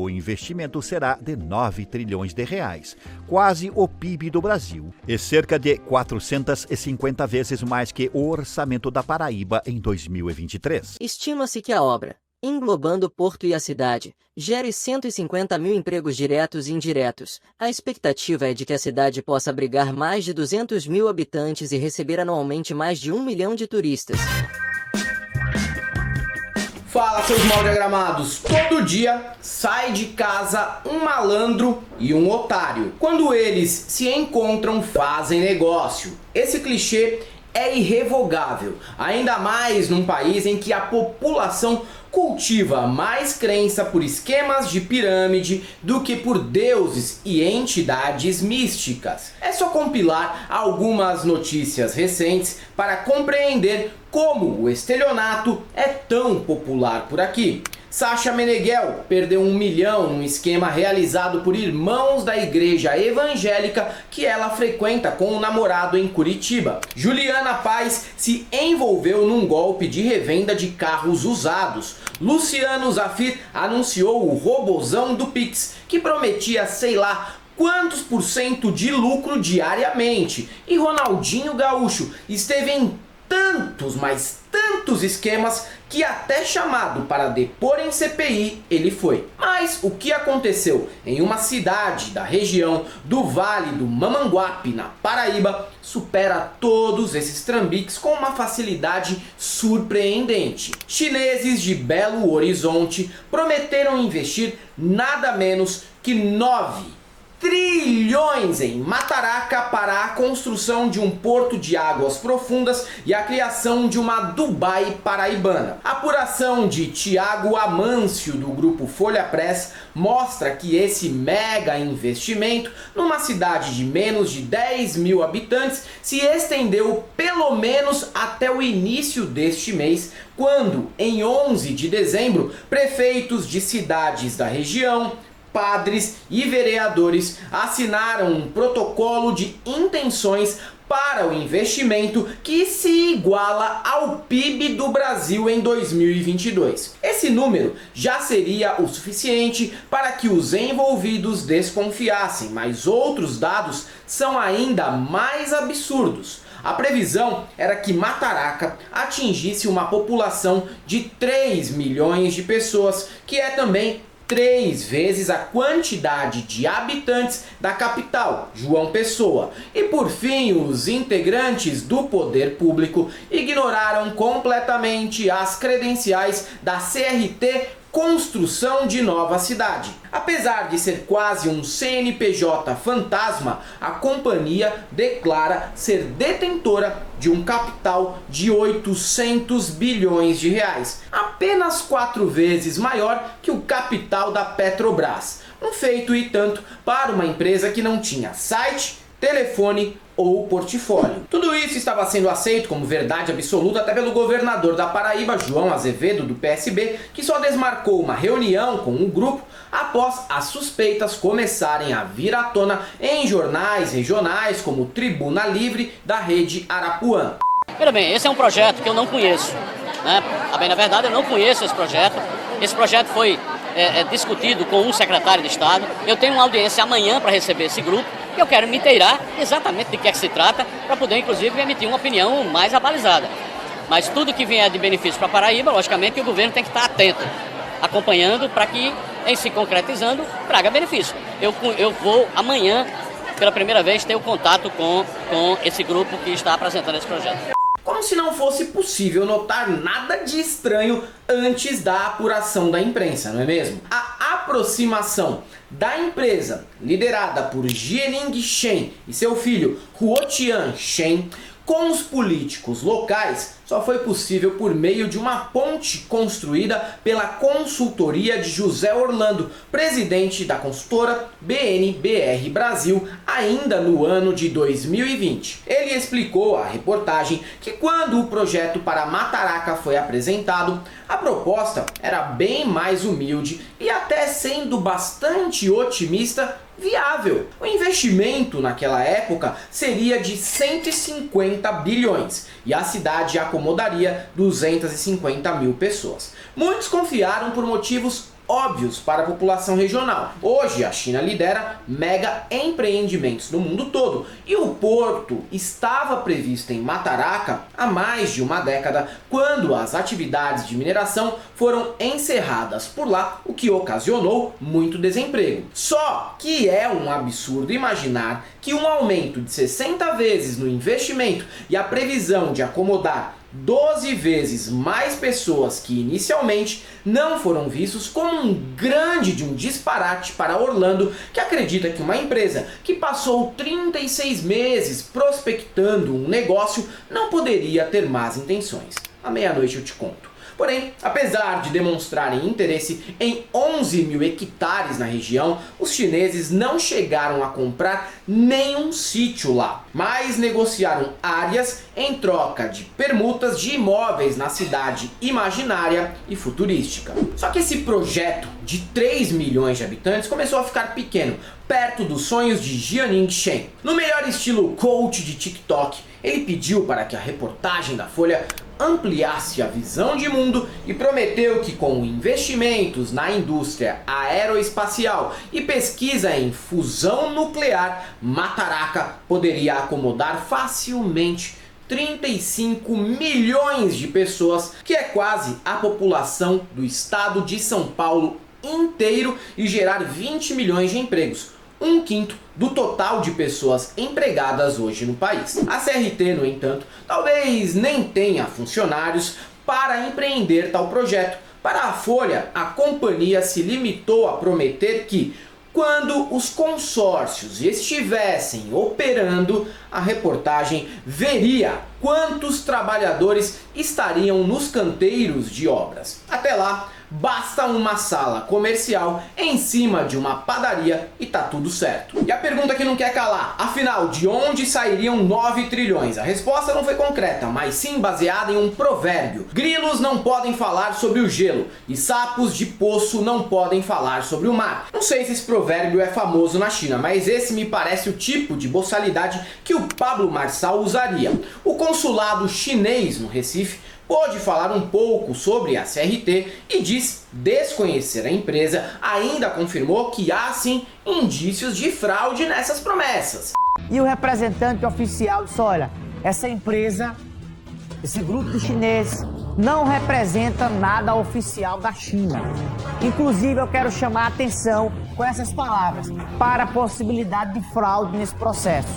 O investimento será de 9 trilhões de reais, quase o PIB do Brasil, e cerca de 450 vezes mais que o orçamento da Paraíba em 2023. Estima-se que a obra, englobando o porto e a cidade, gere 150 mil empregos diretos e indiretos. A expectativa é de que a cidade possa abrigar mais de 200 mil habitantes e receber anualmente mais de 1 milhão de turistas. Fala, seus mal diagramados! Todo dia sai de casa um malandro e um otário. Quando eles se encontram, fazem negócio. Esse clichê é irrevogável, ainda mais num país em que a população cultiva mais crença por esquemas de pirâmide do que por deuses e entidades místicas. É só compilar algumas notícias recentes para compreender como o estelionato é tão popular por aqui. Sasha Meneghel perdeu 1 milhão num esquema realizado por irmãos da igreja evangélica que ela frequenta com o namorado em Curitiba. Juliana Paz se envolveu num golpe de revenda de carros usados. Luciano Zafir anunciou o robozão do Pix, que prometia sei lá quantos % de lucro diariamente. E Ronaldinho Gaúcho esteve em tantos, mas tantos esquemas que até chamado para depor em CPI ele foi. Mas o que aconteceu em uma cidade da região do Vale do Mamanguape, na Paraíba, supera todos esses trambiques com uma facilidade surpreendente. Chineses de Belo Horizonte prometeram investir nada menos que 9 trilhões em Mataraca para a construção de um porto de águas profundas e a criação de uma Dubai paraibana. A apuração de Tiago Amâncio, do grupo Folha Press, mostra que esse mega investimento numa cidade de menos de 10 mil habitantes se estendeu pelo menos até o início deste mês, quando, em 11 de dezembro, prefeitos de cidades da região, padres e vereadores assinaram um protocolo de intenções para o investimento que se iguala ao PIB do Brasil em 2022. Esse número já seria o suficiente para que os envolvidos desconfiassem, mas outros dados são ainda mais absurdos. A previsão era que Mataraca atingisse uma população de 3 milhões de pessoas, que é também 3 vezes a quantidade de habitantes da capital, João Pessoa. E por fim, os integrantes do poder público ignoraram completamente as credenciais da CRT Construção de Nova Cidade. Apesar de ser quase um CNPJ fantasma, a companhia declara ser detentora de um capital de 800 bilhões de reais, apenas 4 vezes maior que o capital da Petrobras. Um feito e tanto para uma empresa que não tinha site, telefone ou portfólio. Tudo isso estava sendo aceito como verdade absoluta até pelo governador da Paraíba, João Azevedo, do PSB, que só desmarcou uma reunião com o grupo após as suspeitas começarem a vir à tona em jornais regionais como Tribuna Livre da rede Arapuã. Veja bem, esse é um projeto que eu não conheço, né? Na verdade, eu não conheço esse projeto. Esse projeto foi discutido com um secretário de Estado. Eu tenho uma audiência amanhã para receber esse grupo. Eu quero me inteirar exatamente de que é que se trata, para poder, inclusive, emitir uma opinião mais abalizada. Mas tudo que vier de benefício para a Paraíba, logicamente, o governo tem que estar atento, acompanhando para que, em se concretizando, traga benefício. Eu vou, amanhã, pela primeira vez, ter o contato com esse grupo que está apresentando esse projeto. Como se não fosse possível notar nada de estranho antes da apuração da imprensa, não é mesmo? A aproximação da empresa, liderada por Jianing Shen e seu filho Huotian Shen, com os políticos locais, só foi possível por meio de uma ponte construída pela consultoria de José Orlando, presidente da consultora BNBR Brasil, ainda no ano de 2020. Ele explicou à reportagem que quando o projeto para Mataraca foi apresentado, a proposta era bem mais humilde e, até sendo bastante otimista, viável. O investimento naquela época seria de 150 bilhões e a cidade acomodaria 250 mil pessoas. Muitos confiaram por motivos óbvios para a população regional. Hoje, a China lidera mega empreendimentos no mundo todo e o porto estava previsto em Mataraca há mais de uma década, quando as atividades de mineração foram encerradas por lá, o que ocasionou muito desemprego. Só que é um absurdo imaginar que um aumento de 60 vezes no investimento e a previsão de acomodar 12 vezes mais pessoas que inicialmente não foram vistos como um grande disparate para Orlando, que acredita que uma empresa que passou 36 meses prospectando um negócio não poderia ter más intenções. À meia-noite eu te conto. Porém, apesar de demonstrarem interesse em 11 mil hectares na região, os chineses não chegaram a comprar nenhum sítio lá, mas negociaram áreas em troca de permutas de imóveis na cidade imaginária e futurística. Só que esse projeto de 3 milhões de habitantes começou a ficar pequeno, perto dos sonhos de Jianing Shen. No melhor estilo coach de TikTok, ele pediu para que a reportagem da Folha ampliasse a visão de mundo e prometeu que com investimentos na indústria aeroespacial e pesquisa em fusão nuclear, Mataraca poderia acomodar facilmente 35 milhões de pessoas, que é quase a população do estado de São Paulo inteiro, e gerar 20 milhões de empregos, um quinto do total de pessoas empregadas hoje no país. A CRT, no entanto, talvez nem tenha funcionários para empreender tal projeto. Para a Folha, a companhia se limitou a prometer que, quando os consórcios estivessem operando, a reportagem veria quantos trabalhadores estariam nos canteiros de obras. Até lá, basta uma sala comercial em cima de uma padaria e tá tudo certo. E a pergunta que não quer calar, afinal, de onde sairiam 9 trilhões? A resposta não foi concreta, mas sim baseada em um provérbio. Grilos não podem falar sobre o gelo e sapos de poço não podem falar sobre o mar. Não sei se esse provérbio é famoso na China, mas esse me parece o tipo de boçalidade que o Pablo Marçal usaria. O consulado chinês no Recife pôde falar um pouco sobre a CRT e diz desconhecer a empresa, ainda confirmou que há sim indícios de fraude nessas promessas. E o representante oficial disse, olha, essa empresa, esse grupo chinês não representa nada oficial da China. Inclusive eu quero chamar a atenção com essas palavras para a possibilidade de fraude nesse processo.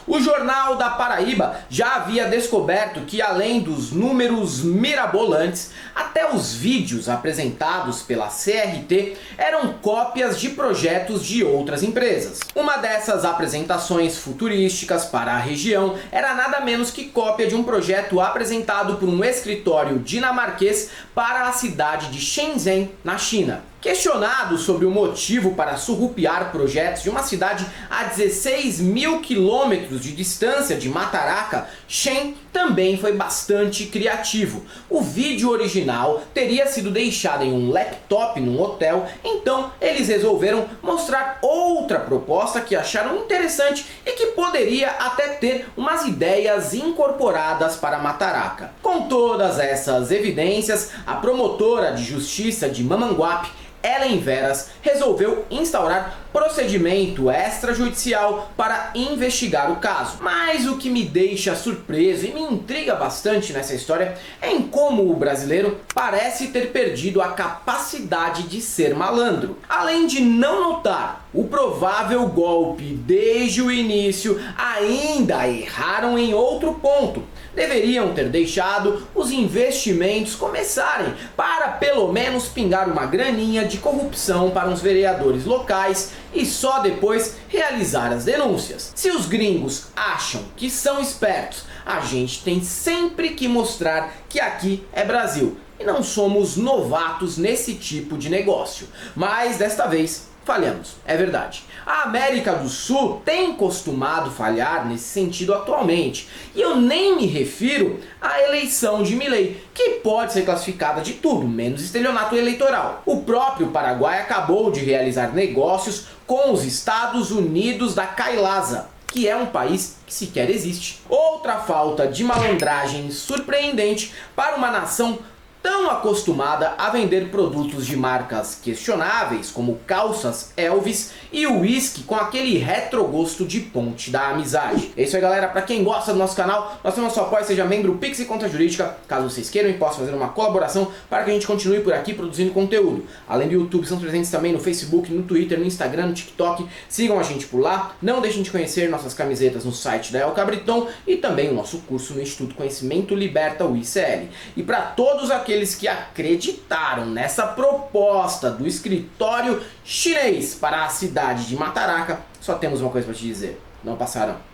O Jornal da Paraíba já havia descoberto que, além dos números mirabolantes, até os vídeos apresentados pela CRT eram cópias de projetos de outras empresas. Uma dessas apresentações futurísticas para a região era nada menos que cópia de um projeto apresentado por um escritório dinamarquês para a cidade de Shenzhen, na China. Questionado sobre o motivo para surrupiar projetos de uma cidade a 16 mil quilômetros de distância de Mataraca, Shen também foi bastante criativo. O vídeo original teria sido deixado em um laptop num hotel, então eles resolveram mostrar outra proposta que acharam interessante e que poderia até ter umas ideias incorporadas para Mataraca. Com todas essas evidências, a promotora de justiça de Mamanguape, Ellen Veras, resolveu instaurar procedimento extrajudicial para investigar o caso. Mas o que me deixa surpreso e me intriga bastante nessa história é em como o brasileiro parece ter perdido a capacidade de ser malandro. Além de não notar o provável golpe desde o início, ainda erraram em outro ponto. Deveriam ter deixado os investimentos começarem para pelo menos pingar uma graninha de corrupção para uns vereadores locais e só depois realizar as denúncias. Se os gringos acham que são espertos, a gente tem sempre que mostrar que aqui é Brasil e não somos novatos nesse tipo de negócio. Mas desta vez falhamos, é verdade. A América do Sul tem costumado falhar nesse sentido atualmente. E eu nem me refiro à eleição de Milei, que pode ser classificada de tudo, menos estelionato eleitoral. O próprio Paraguai acabou de realizar negócios com os Estados Unidos da Kailasa, que é um país que sequer existe. Outra falta de malandragem surpreendente para uma nação tão acostumada a vender produtos de marcas questionáveis, como calças Elvis e uísque com aquele retrogosto de ponte da amizade. É isso aí, galera. Para quem gosta do nosso canal, nós temos nosso apoio, seja membro Pix e Conta Jurídica, caso vocês queiram e possam fazer uma colaboração para que a gente continue por aqui produzindo conteúdo. Além do YouTube, são presentes também no Facebook, no Twitter, no Instagram, no TikTok. Sigam a gente por lá. Não deixem de conhecer nossas camisetas no site da El Cabriton e também o nosso curso no Instituto Conhecimento Liberta, o ICL. E para todos aqueles que acreditaram nessa proposta do escritório chinês para a cidade de Mataraca, só temos uma coisa para te dizer: não passarão.